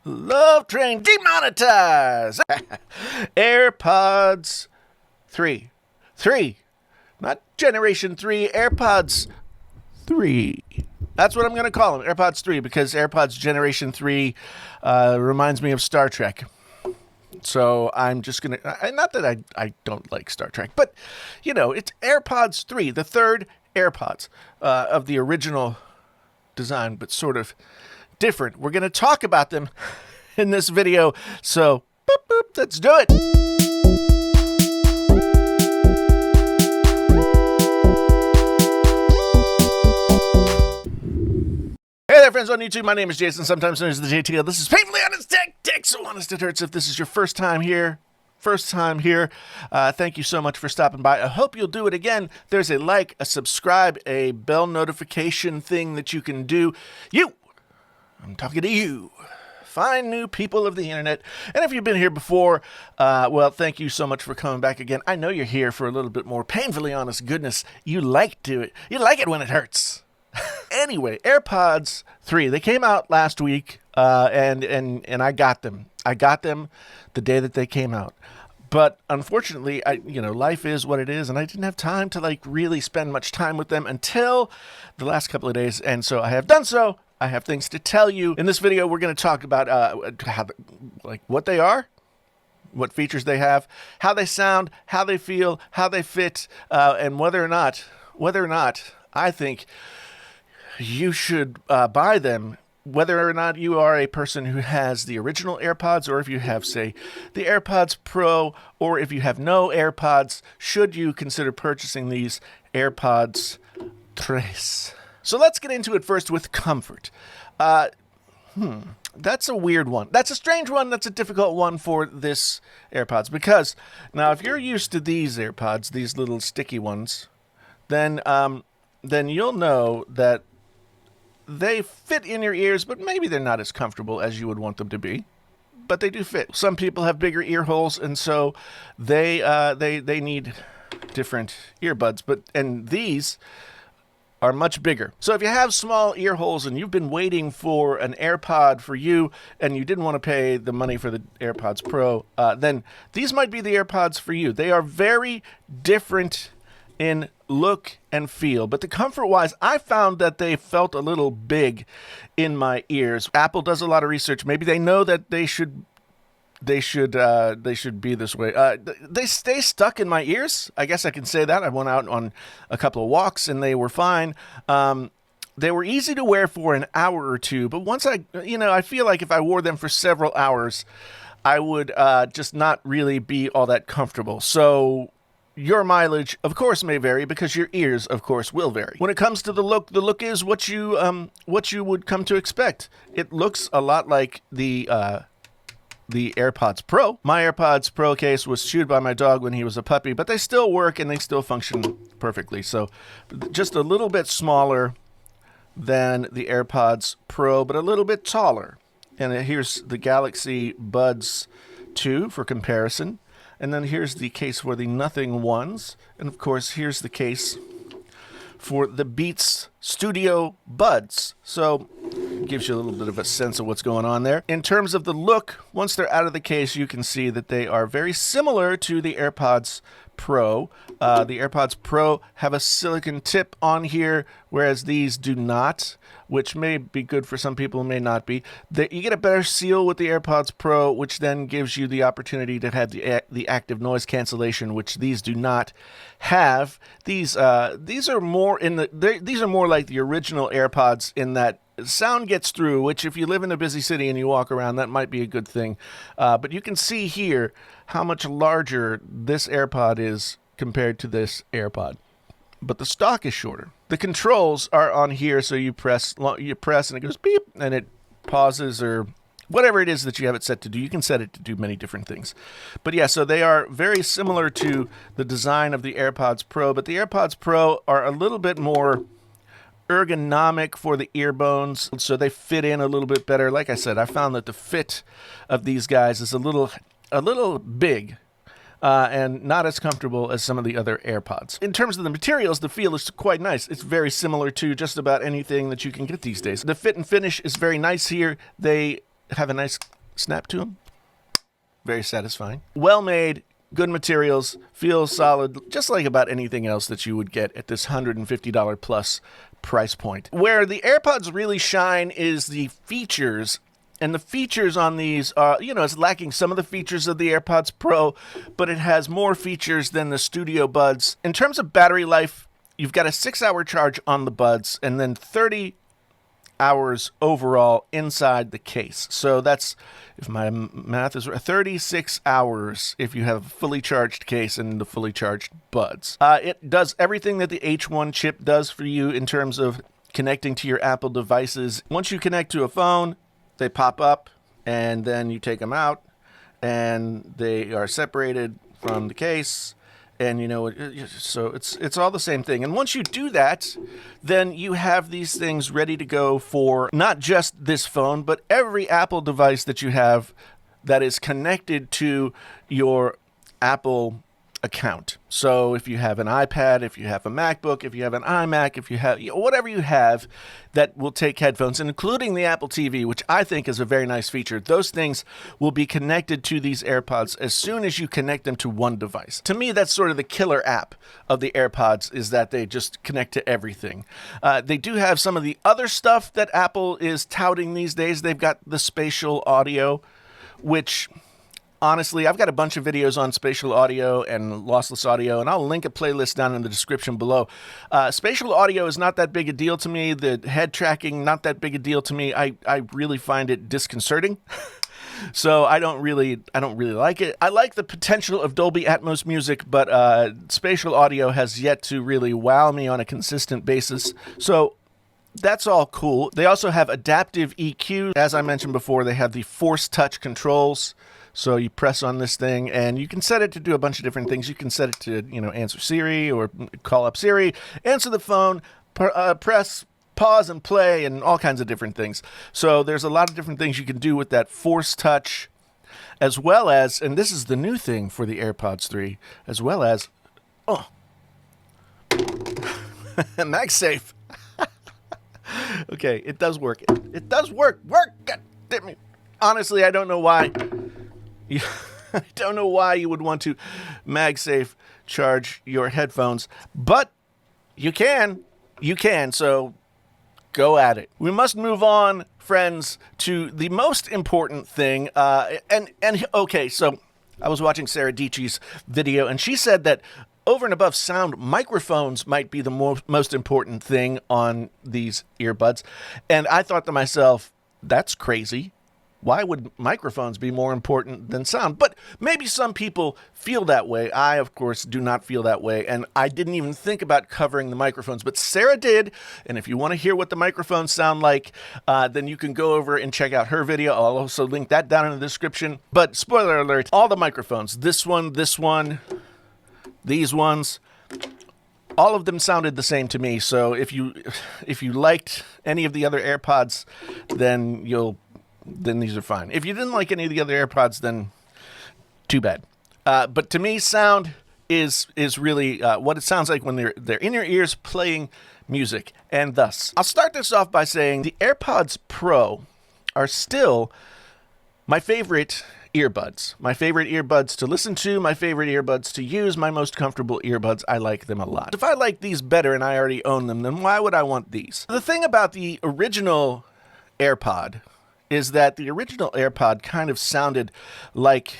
Love Train demonetized. AirPods 3. 3. Not Generation 3, AirPods 3. That's what I'm going to call them, AirPods 3, because AirPods Generation 3 reminds me of Star Trek. So I'm just going to, not that I don't like Star Trek, but, you know, it's AirPods 3, the third AirPods of the original design, but sort of different. We're going to talk about them in this video, so boop, boop, let's do it. Hey there, friends on YouTube. My name is Jason, sometimes known as the JTL. This is Painfully Honest Tech, so honest it hurts. If this is your first time here, thank you so much for stopping by. I hope you'll do it again. There's a like, a subscribe, a bell notification thing that you can do. I'm talking to you. Fine new people of the internet. And if you've been here before, well, thank you so much for coming back again. I know you're here for a little bit more painfully honest goodness. You like it when it hurts. Anyway, AirPods 3, they came out last week, and I got them. I got them the day that they came out. But unfortunately, life is what it is, and I didn't have time to really spend much time with them until the last couple of days, and so I have done so. I have things to tell you. In this video, we're going to talk about what they are, what features they have, how they sound, how they feel, how they fit, and whether or not I think you should buy them, whether or not you are a person who has the original AirPods, or if you have, say, the AirPods Pro, or if you have no AirPods, should you consider purchasing these AirPods 3? So let's get into it first with comfort. That's a weird one. That's a strange one. That's a difficult one for this AirPods, because now if you're used to these AirPods, these little sticky ones, then you'll know that they fit in your ears, but maybe they're not as comfortable as you would want them to be. But they do fit. Some people have bigger ear holes, and so they need different earbuds. And these are much bigger. So if you have small ear holes and you've been waiting for an AirPod for you, and you didn't want to pay the money for the AirPods Pro, then these might be the AirPods for you. They are very different in look and feel, but the comfort-wise, I found that they felt a little big in my ears. Apple does a lot of research. Maybe they know that they should be this way. They stay stuck in my ears. I guess I can say that. I went out on a couple of walks and they were fine. They were easy to wear for an hour or two, but once I feel like if I wore them for several hours, I would just not really be all that comfortable. So your mileage, of course, may vary, because your ears, of course, will vary. When it comes to the look is what you would come to expect. It looks a lot like the AirPods Pro. My AirPods Pro case was chewed by my dog when he was a puppy, but they still work and they still function perfectly. So just a little bit smaller than the AirPods Pro, but a little bit taller. And here's the Galaxy Buds 2 for comparison. And then here's the case for the Nothing ones. And of course, here's the case for the Beats Studio Buds. So it gives you a little bit of a sense of what's going on there. In terms of the look, once they're out of the case, you can see that they are very similar to the AirPods Pro. The AirPods Pro have a silicone tip on here, whereas these do not, which may be good for some people, may not be. You get a better seal with the AirPods Pro, which then gives you the opportunity to have the active noise cancellation, which these do not have. These are more these are more like the original AirPods in that sound gets through, which if you live in a busy city and you walk around, that might be a good thing. But you can see here how much larger this AirPod is compared to this AirPod. But the stock is shorter. The controls are on here, so you press and it goes beep, and it pauses, or whatever it is that you have it set to do. You can set it to do many different things. But yeah, so they are very similar to the design of the AirPods Pro, but the AirPods Pro are a little bit more ergonomic for the ear bones, so they fit in a little bit better. Like I said, I found that the fit of these guys is a little big and not as comfortable as some of the other AirPods. In terms of the materials, the feel is quite nice. It's very similar to just about anything that you can get these days. The fit and finish is very nice here. They have a nice snap to them. Very satisfying. Well made, good materials, feels solid, just like about anything else that you would get at this $150 plus price point. Where the AirPods really shine is the features. And the features on these are, it's lacking some of the features of the AirPods Pro, but it has more features than the Studio Buds. In terms of battery life, you've got a 6-hour charge on the buds and then 30 hours overall inside the case. So that's, if my math is right, 36 hours if you have a fully charged case and the fully charged buds. It does everything that the H1 chip does for you in terms of connecting to your Apple devices. Once you connect to a phone, they pop up and then you take them out and they are separated from the case. And, so it's all the same thing. And once you do that, then you have these things ready to go for not just this phone, but every Apple device that you have that is connected to your Apple account. So if you have an iPad, if you have a MacBook, if you have an iMac, if you have whatever you have that will take headphones, including the Apple TV, which I think is a very nice feature, those things will be connected to these AirPods as soon as you connect them to one device. To me, that's sort of the killer app of the AirPods, is that they just connect to everything. They do have some of the other stuff that Apple is touting these days. They've got the spatial audio, which... honestly, I've got a bunch of videos on spatial audio and lossless audio, and I'll link a playlist down in the description below. Spatial audio is not that big a deal to me. The head tracking, not that big a deal to me. I really find it disconcerting. So I don't really like it. I like the potential of Dolby Atmos music, but spatial audio has yet to really wow me on a consistent basis. So that's all cool. They also have adaptive EQ. As I mentioned before, they have the Force Touch controls. So you press on this thing, and you can set it to do a bunch of different things. You can set it to, answer Siri or call up Siri, answer the phone, press pause and play, and all kinds of different things. So there's a lot of different things you can do with that Force Touch, as well as, and this is the new thing for the AirPods 3, as well as, MagSafe. Okay, it does work. It does work. God damn it. Honestly, I don't know why. I don't know why you would want to MagSafe charge your headphones, but you can. So go at it. We must move on, friends, to the most important thing. Okay, so I was watching Sarah Dietschy's video, and she said that over and above sound, microphones might be the most important thing on these earbuds. And I thought to myself, that's crazy. Why would microphones be more important than sound? But maybe some people feel that way. I, of course, do not feel that way. And I didn't even think about covering the microphones. But Sarah did. And if you want to hear what the microphones sound like, then you can go over and check out her video. I'll also link that down in the description. But spoiler alert, all the microphones, this one, these ones, all of them sounded the same to me. So if you liked any of the other AirPods, then these are fine. If you didn't like any of the other AirPods, then too bad. But to me, sound is really what it sounds like when they're in your ears playing music. And thus, I'll start this off by saying the AirPods Pro are still my favorite earbuds. My favorite earbuds to listen to, my favorite earbuds to use, my most comfortable earbuds. I like them a lot. If I like these better and I already own them, then why would I want these? The thing about the original AirPod is that the original AirPod kind of sounded like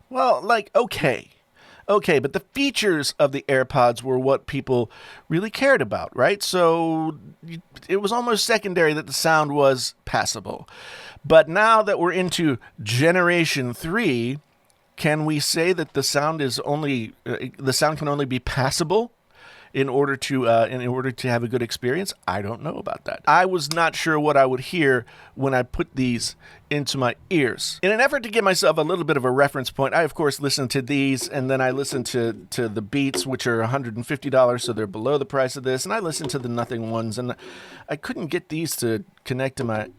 okay, but the features of the AirPods were what people really cared about, right? So it was almost secondary that the sound was passable. But now that we're into Generation 3, can we say that the sound can only be passable in order to have a good experience? I don't know about that. I was not sure what I would hear when I put these into my ears. In an effort to give myself a little bit of a reference point, I of course listened to these, and then I listened to the Beats, which are $150, so they're below the price of this, and I listened to the Nothing ones, and I couldn't get these to connect to my...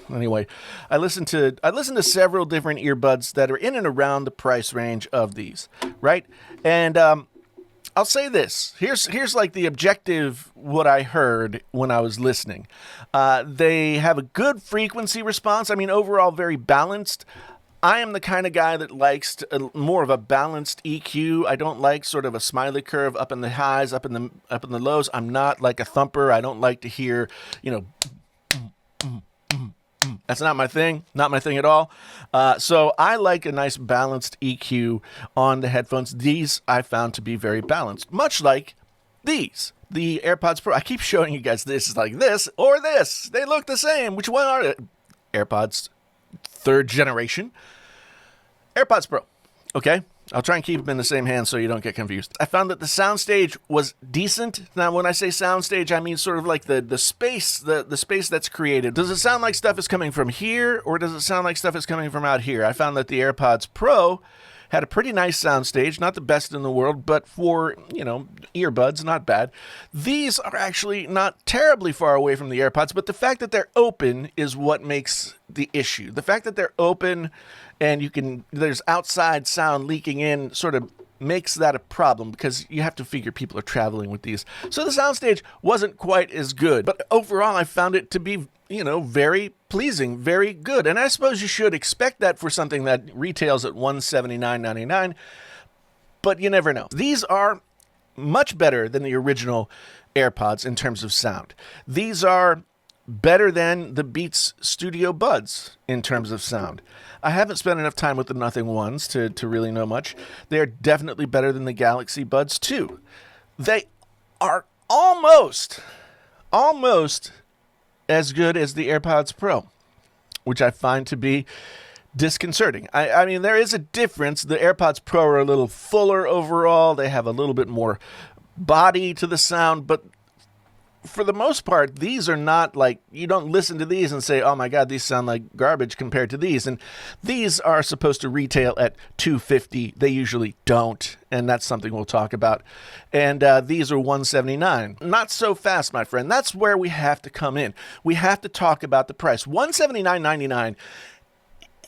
Anyway, I listened to several different earbuds that are in and around the price range of these, right? And I'll say this. Here's like the objective, what I heard when I was listening. They have a good frequency response. I mean, overall, very balanced. I am the kind of guy that likes more of a balanced EQ. I don't like sort of a smiley curve up in the highs, up in the lows. I'm not like a thumper. I don't like to hear, that's not my thing. Not my thing at all. So I like a nice balanced EQ on the headphones. These I found to be very balanced, much like these. The AirPods Pro. I keep showing you guys this is like this or this. They look the same. Which one are it? AirPods 3rd generation. AirPods Pro. Okay? I'll try and keep them in the same hand so you don't get confused. I found that the Soundstage was decent. Now, when I say Soundstage, I mean sort of like the space, the space that's created. Does it sound like stuff is coming from here, or does it sound like stuff is coming from out here? I found that the AirPods Pro had a pretty nice Soundstage, not the best in the world, but for, earbuds, not bad. These are actually not terribly far away from the AirPods, but the fact that they're open is what makes the issue. The fact that they're open and there's outside sound leaking in sort of makes that a problem, because you have to figure people are traveling with these. So the Soundstage wasn't quite as good, but overall I found it to be, very pleasing, very good. And I suppose you should expect that for something that retails at $179.99, but you never know. These are much better than the original AirPods in terms of sound. These are better than the Beats Studio Buds in terms of sound. I haven't spent enough time with the Nothing ones to really know much. They're definitely better than the Galaxy Buds 2. They are almost as good as the AirPods Pro, which I find to be disconcerting. I mean, there is a difference. The AirPods Pro are a little fuller overall. They have a little bit more body to the sound, but for the most part, these are not like, you don't listen to these and say, oh my God, these sound like garbage compared to these. And these are supposed to retail at $250. They usually don't, and that's something we'll talk about. And these are $179. Not so fast, my friend. That's where we have to come in. We have to talk about the price. $179.99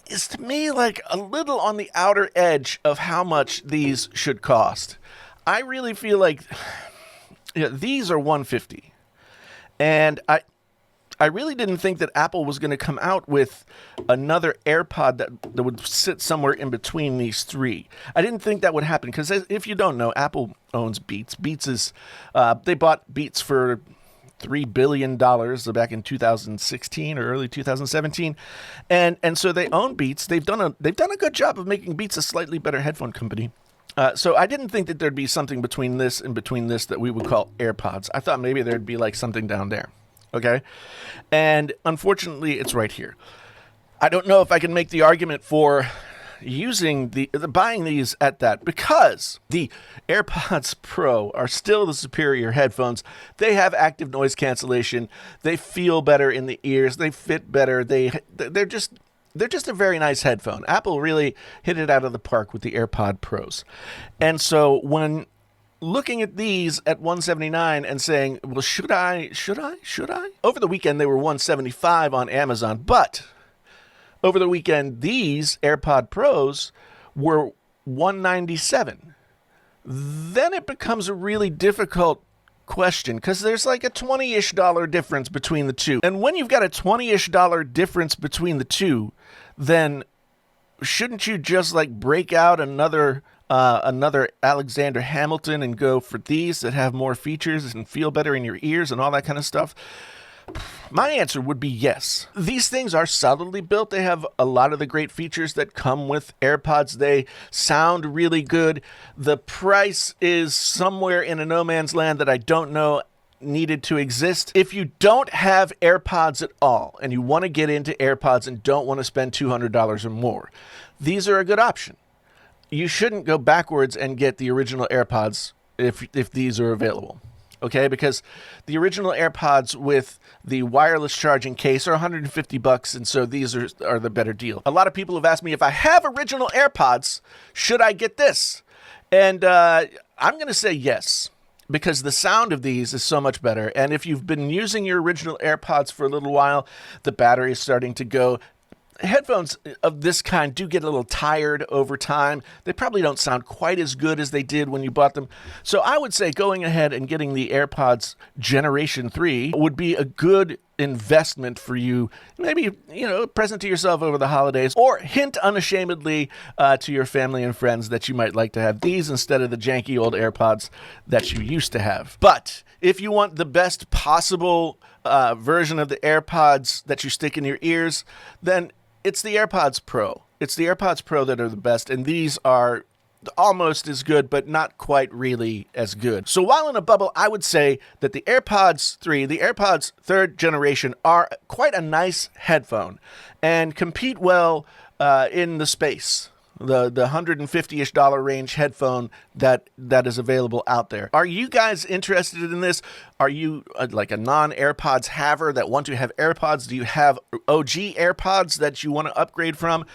is to me like a little on the outer edge of how much these should cost. I really feel like these are $150. And I really didn't think that Apple was going to come out with another AirPod that would sit somewhere in between these three. I didn't think that would happen, because if you don't know, Apple owns Beats. Beats is, they bought Beats for $3 billion back in 2016 or early 2017. And so they own Beats. They've done a good job of making Beats a slightly better headphone company. So I didn't think that there'd be something between this and between this that we would call AirPods. I thought maybe there'd be like something down there. Okay? And unfortunately, it's right here. I don't know if I can make the argument for using buying these at that, because the AirPods Pro are still the superior headphones. They have active noise cancellation. They feel better in the ears. They fit better. They're just a very nice headphone. Apple really hit it out of the park with the AirPod Pros. And so when looking at these at $179 and saying, well, should I? Over the weekend, they were $175 on Amazon, but over the weekend, these AirPod Pros were $197. Then it becomes a really difficult question, because there's like a $20-ish difference between the two. And when you've got a $20-ish difference between the two, then shouldn't you just like break out another Alexander Hamilton and go for these that have more features and feel better in your ears and all that kind of stuff? My answer would be yes. These things are solidly built. They have a lot of the great features that come with AirPods. They sound really good. The price is somewhere in a no man's land that I don't know needed to exist. If you don't have AirPods at all and you want to get into AirPods and don't want to spend $200 or more, these are a good option. You shouldn't go backwards and get the original AirPods if these are available. Okay, because the original AirPods with the wireless charging case are $150, and so these are the better deal. A lot of people have asked me, if I have original AirPods, should I get this? And I'm going to say yes, because the sound of these is so much better. And if you've been using your original AirPods for a little while, the battery is starting to go. headphones of this kind do get a little tired over time. They probably don't sound quite as good as they did when you bought them. So I would say going ahead and getting the AirPods Generation 3 would be a good investment for you. Maybe, present to yourself over the holidays, or hint unashamedly to your family and friends that you might like to have these instead of the janky old AirPods that you used to have. But if you want the best possible version of the AirPods that you stick in your ears, then it's the AirPods Pro. It's the AirPods Pro that are the best, and these are almost as good, but not quite really as good. So while in a bubble, I would say that the AirPods 3, the AirPods 3rd generation, are quite a nice headphone and compete well in the space. The $150-ish range headphone that is available out there. Are you guys interested in this? Are you like a non-AirPods haver that want to have AirPods? Do you have OG AirPods that you want to upgrade from?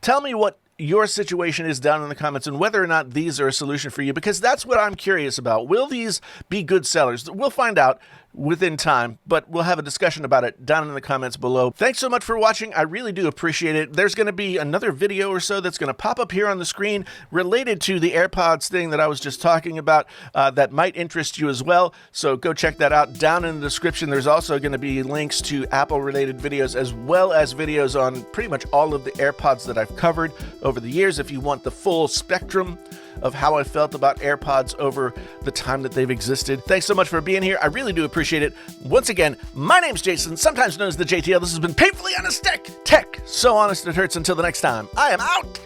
Tell me what your situation is down in the comments and whether or not these are a solution for you, because that's what I'm curious about. Will these be good sellers? We'll find out within time, but we'll have a discussion about it down in the comments below. Thanks so much for watching. I really do appreciate it. There's going to be another video or so that's going to pop up here on the screen related to the AirPods thing that I was just talking about that might interest you as well. So go check that out down in the description. There's also going to be links to Apple related videos as well as videos on pretty much all of the AirPods that I've covered over the years if you want the full spectrum of how I felt about AirPods over the time that they've existed. Thanks so much for being here. I really do appreciate it. Once again, my name's Jason, sometimes known as the JTL. This has been Painfully Honest Tech. So honest it hurts. Until the next time, I am out.